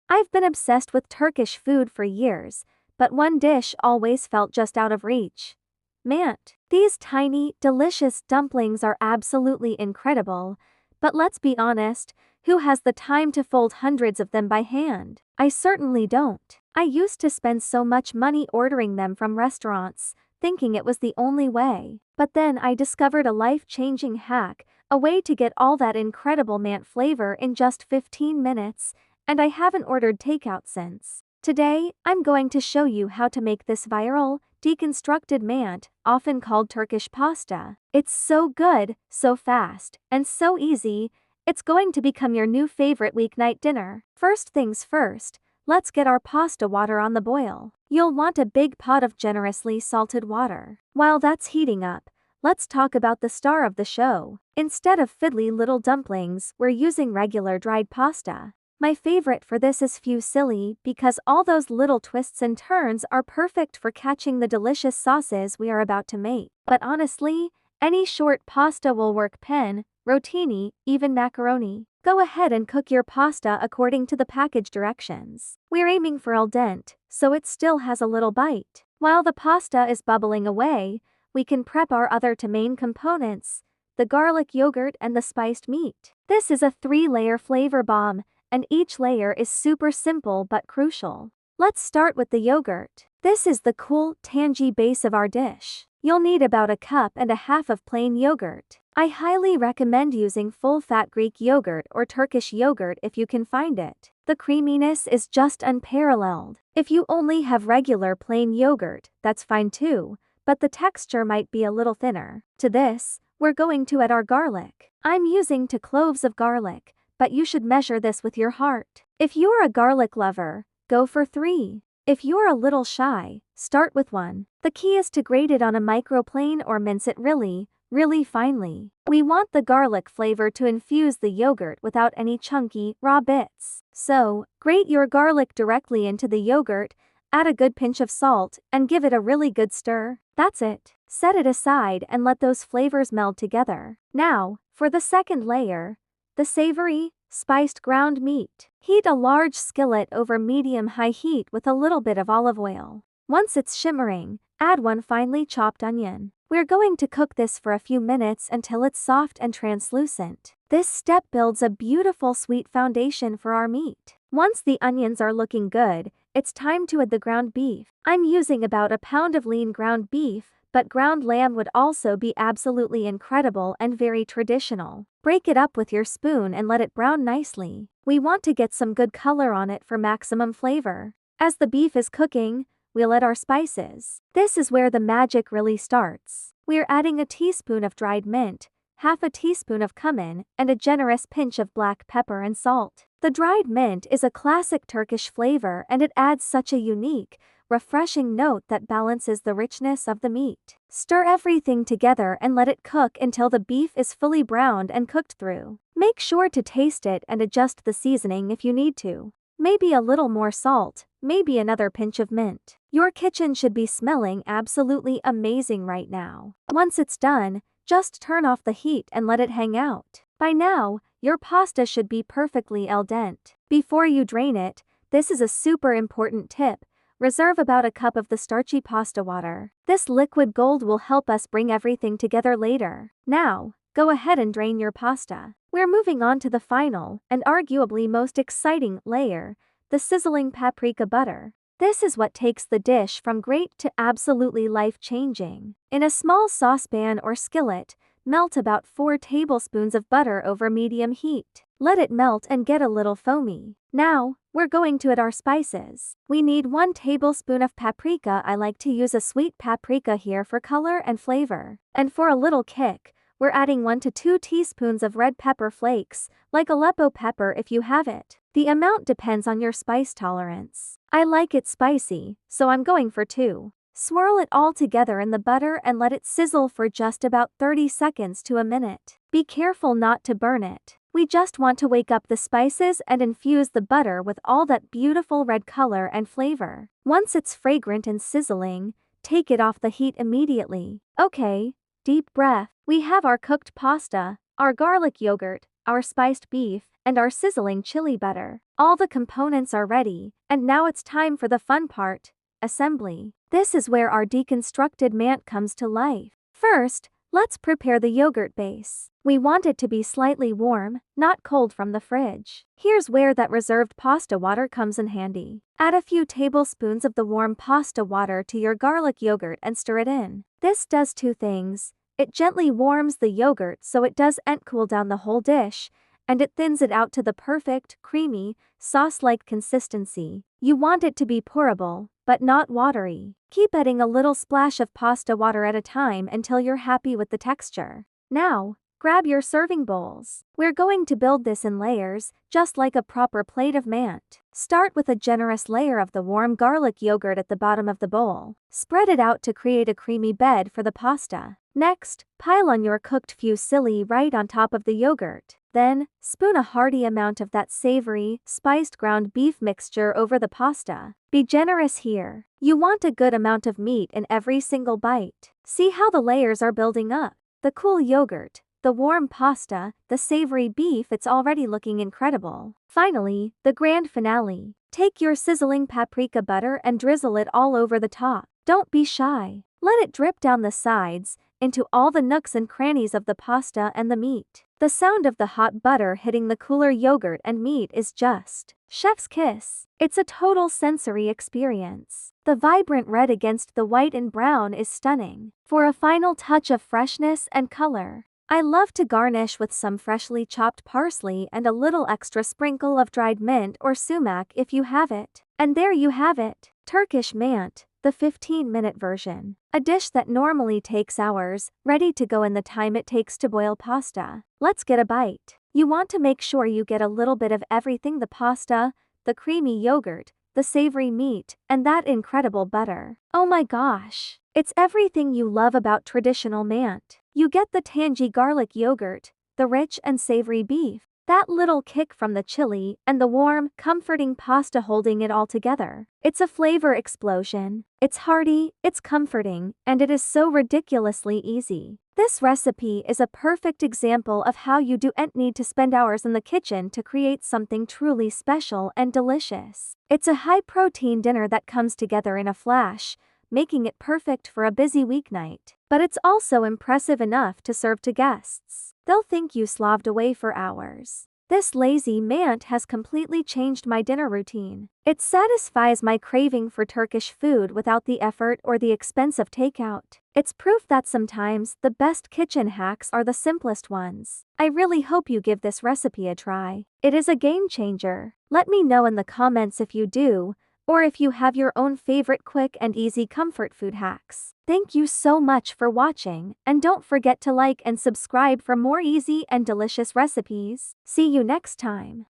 I've been obsessed with Turkish food for years, but one dish always felt just out of reach. Mant. These tiny, delicious dumplings are absolutely incredible, but let's be honest, who has the time to fold hundreds of them by hand? I certainly don't. I used to spend so much money ordering them from restaurants, thinking it was the only way. But then I discovered a life-changing hack, a way to get all that incredible mant flavor in just 15 minutes, and I haven't ordered takeout since. Today, I'm going to show you how to make this viral, deconstructed mant, often called Turkish pasta. It's so good, so fast, and so easy, it's going to become your new favorite weeknight dinner. First things first, let's get our pasta water on the boil. You'll want a big pot of generously salted water. While that's heating up, let's talk about the star of the show. Instead of fiddly little dumplings, we're using regular dried pasta. My favorite for this is fusilli because all those little twists and turns are perfect for catching the delicious sauces we are about to make. But honestly, any short pasta will work: pen, rotini, even macaroni. Go ahead and cook your pasta according to the package directions. We're aiming for al dente, so it still has a little bite. While the pasta is bubbling away, we can prep our other two main components, the garlic yogurt and the spiced meat. This is a 3-layer flavor bomb, and each layer is super simple but crucial. Let's start with the yogurt. This is the cool, tangy base of our dish. You'll need about 1.5 cups of plain yogurt. I highly recommend using full-fat Greek yogurt or Turkish yogurt if you can find it. The creaminess is just unparalleled. If you only have regular plain yogurt, that's fine too, but the texture might be a little thinner. To this, we're going to add our garlic. I'm using 2 cloves of garlic, but you should measure this with your heart. If you're a garlic lover, go for 3. If you're a little shy, start with 1. The key is to grate it on a microplane or mince it really finely. We want the garlic flavor to infuse the yogurt without any chunky, raw bits. So, grate your garlic directly into the yogurt, add a good pinch of salt, and give it a really good stir. That's it. Set it aside and let those flavors meld together. Now, for the second layer, the savory, spiced ground meat. Heat a large skillet over medium-high heat with a little bit of olive oil. Once it's shimmering, add 1 finely chopped onion. We're going to cook this for a few minutes until it's soft and translucent. This step builds a beautiful sweet foundation for our meat. Once the onions are looking good, it's time to add the ground beef. I'm using about 1 pound of lean ground beef, but ground lamb would also be absolutely incredible and very traditional. Break it up with your spoon and let it brown nicely. We want to get some good color on it for maximum flavor. As the beef is cooking, we'll add our spices. This is where the magic really starts. We're adding 1 teaspoon of dried mint, half a teaspoon of cumin, and a generous pinch of black pepper and salt. The dried mint is a classic Turkish flavor and it adds such a unique, refreshing note that balances the richness of the meat. Stir everything together and let it cook until the beef is fully browned and cooked through. Make sure to taste it and adjust the seasoning if you need to. Maybe a little more salt, maybe another pinch of mint. Your kitchen should be smelling absolutely amazing right now. Once it's done, just turn off the heat and let it hang out. By now, your pasta should be perfectly al dente. Before you drain it, this is a super important tip. Reserve about 1 cup of the starchy pasta water. This liquid gold will help us bring everything together later. Now, go ahead and drain your pasta. We're moving on to the final, and arguably most exciting, layer, the sizzling paprika butter. This is what takes the dish from great to absolutely life-changing. In a small saucepan or skillet, melt about 4 tablespoons of butter over medium heat. Let it melt and get a little foamy. Now, we're going to add our spices. We need 1 tablespoon of paprika. I like to use a sweet paprika here for color and flavor. And for a little kick, we're adding 1 to 2 teaspoons of red pepper flakes, like Aleppo pepper if you have it. The amount depends on your spice tolerance. I like it spicy, so I'm going for 2. Swirl it all together in the butter and let it sizzle for just about 30 seconds to a minute. Be careful not to burn it. We just want to wake up the spices and infuse the butter with all that beautiful red color and flavor. Once it's fragrant and sizzling, take it off the heat immediately. Okay, deep breath. We have our cooked pasta, our garlic yogurt, our spiced beef, and our sizzling chili butter. All the components are ready, and now it's time for the fun part, assembly. This is where our deconstructed mant comes to life. First, let's prepare the yogurt base. We want it to be slightly warm, not cold from the fridge. Here's where that reserved pasta water comes in handy. Add a few tablespoons of the warm pasta water to your garlic yogurt and stir it in. This does two things. It gently warms the yogurt so it doesn't cool down the whole dish, and it thins it out to the perfect, creamy, sauce-like consistency. You want it to be pourable, but not watery. Keep adding a little splash of pasta water at a time until you're happy with the texture. Now, grab your serving bowls. We're going to build this in layers, just like a proper plate of mant. Start with a generous layer of the warm garlic yogurt at the bottom of the bowl. Spread it out to create a creamy bed for the pasta. Next, pile on your cooked fusilli right on top of the yogurt. Then, spoon a hearty amount of that savory, spiced ground beef mixture over the pasta. Be generous here. You want a good amount of meat in every single bite. See how the layers are building up. The cool yogurt, the warm pasta, the savory beef, it's already looking incredible. Finally, the grand finale. Take your sizzling paprika butter and drizzle it all over the top. Don't be shy. Let it drip down the sides, into all the nooks and crannies of the pasta and the meat. The sound of the hot butter hitting the cooler yogurt and meat is just chef's kiss. It's a total sensory experience. The vibrant red against the white and brown is stunning. For a final touch of freshness and color, I love to garnish with some freshly chopped parsley and a little extra sprinkle of dried mint or sumac if you have it. And there you have it, Turkish mant, the 15-minute version. A dish that normally takes hours, ready to go in the time it takes to boil pasta. Let's get a bite. You want to make sure you get a little bit of everything: the pasta, the creamy yogurt, the savory meat, and that incredible butter. Oh my gosh! It's everything you love about traditional mant. You get the tangy garlic yogurt, the rich and savory beef, that little kick from the chili, and the warm, comforting pasta holding it all together. It's a flavor explosion. It's hearty, it's comforting, and it is so ridiculously easy. This recipe is a perfect example of how you don't need to spend hours in the kitchen to create something truly special and delicious. It's a high-protein dinner that comes together in a flash, making it perfect for a busy weeknight. But it's also impressive enough to serve to guests. They'll think you slaved away for hours. This lazy mant has completely changed my dinner routine. It satisfies my craving for Turkish food without the effort or the expense of takeout. It's proof that sometimes the best kitchen hacks are the simplest ones. I really hope you give this recipe a try. It is a game changer. Let me know in the comments if you do, or if you have your own favorite quick and easy comfort food hacks. Thank you so much for watching, and don't forget to like and subscribe for more easy and delicious recipes. See you next time.